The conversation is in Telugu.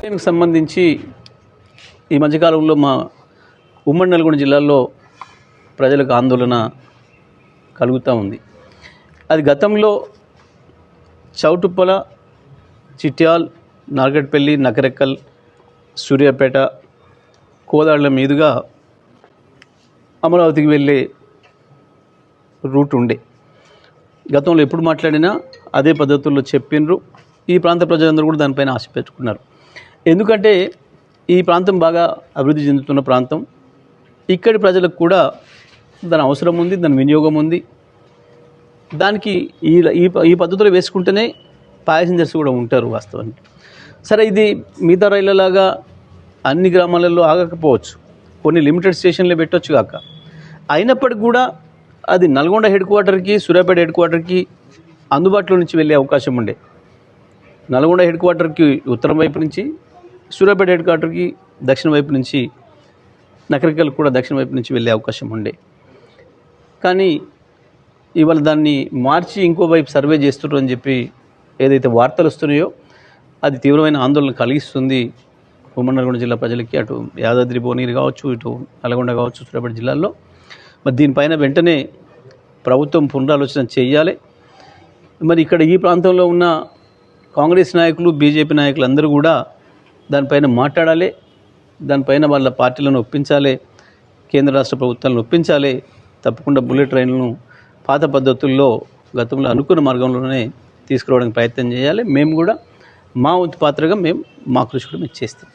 దీనికి సంబంధించి ఈ మధ్యకాలంలో మా ఉమ్మడి నల్గొండ జిల్లాలో ప్రజలకు ఆందోళన కలుగుతూ ఉంది. అది గతంలో చౌటుప్పల, చిట్యాల్, నార్గట్పల్లి, నకరెక్కల్, సూర్యాపేట, కోదాళ్ల మీదుగా అమరావతికి వెళ్ళే రూట్ ఉండే. గతంలో ఎప్పుడు మాట్లాడినా అదే పద్ధతుల్లో చెప్పిండ్రు. ఈ ప్రాంత ప్రజలందరూ కూడా దానిపైన ఆశ పెట్టుకున్నారు. ఎందుకంటే ఈ ప్రాంతం బాగా అభివృద్ధి చెందుతున్న ప్రాంతం. ఇక్కడి ప్రజలకు కూడా దాని అవసరం ఉంది, దాని వినియోగం ఉంది. దానికి ఈ పద్ధతిలో వేసుకుంటేనే ప్యాసింజర్స్ కూడా ఉంటారు వాస్తవానికి. సరే, ఇది మిగతా రైళ్ళలాగా అన్ని గ్రామాలలో ఆగకపోవచ్చు, కొన్ని లిమిటెడ్ స్టేషన్లే పెట్టవచ్చు కాక. అయినప్పటికీ కూడా అది నల్గొండ హెడ్ క్వార్టర్కి, సూర్యాపేట హెడ్ క్వార్టర్కి అందుబాటులో నుంచి వెళ్ళే అవకాశం ఉండే. నల్గొండ హెడ్ క్వార్టర్కి ఉత్తరం వైపు నుంచి, సూర్యాపేట హెడ్ క్వార్టర్కి దక్షిణ వైపు నుంచి, నకరికల్ కూడా దక్షిణ వైపు నుంచి వెళ్ళే అవకాశం ఉండే. కానీ ఇవాళ దాన్ని మార్చి ఇంకో వైపు సర్వే చేస్తున్నారు అని చెప్పి ఏదైతే వార్తలు వస్తున్నాయో అది తీవ్రమైన ఆందోళన కలిగిస్తుంది ఉమ్మడి నల్గొండ జిల్లా ప్రజలకి. అటు యాదాద్రి భువనగిరి కావచ్చు, ఇటు నల్గొండ కావచ్చు, సూర్యాపేట జిల్లాల్లో. మరి దీనిపైన వెంటనే ప్రభుత్వం పునరాలోచన చేయాలి. మరి ఇక్కడ ఈ ప్రాంతంలో ఉన్న కాంగ్రెస్ నాయకులు, బీజేపీ నాయకులు అందరూ కూడా దానిపైన మాట్లాడాలి. దానిపైన వాళ్ళ పార్టీలను ఒప్పించాలి, కేంద్ర రాష్ట్ర ప్రభుత్వాలను ఒప్పించాలి. తప్పకుండా బుల్లెట్ ట్రైన్లను పాత పద్ధతుల్లో గతంలో అనుకున్న మార్గంలోనే తీసుకురావడానికి ప్రయత్నం చేయాలి. మేము కూడా మా వంతు పాత్రగా మా కృషి కూడా మేము చేస్తాం.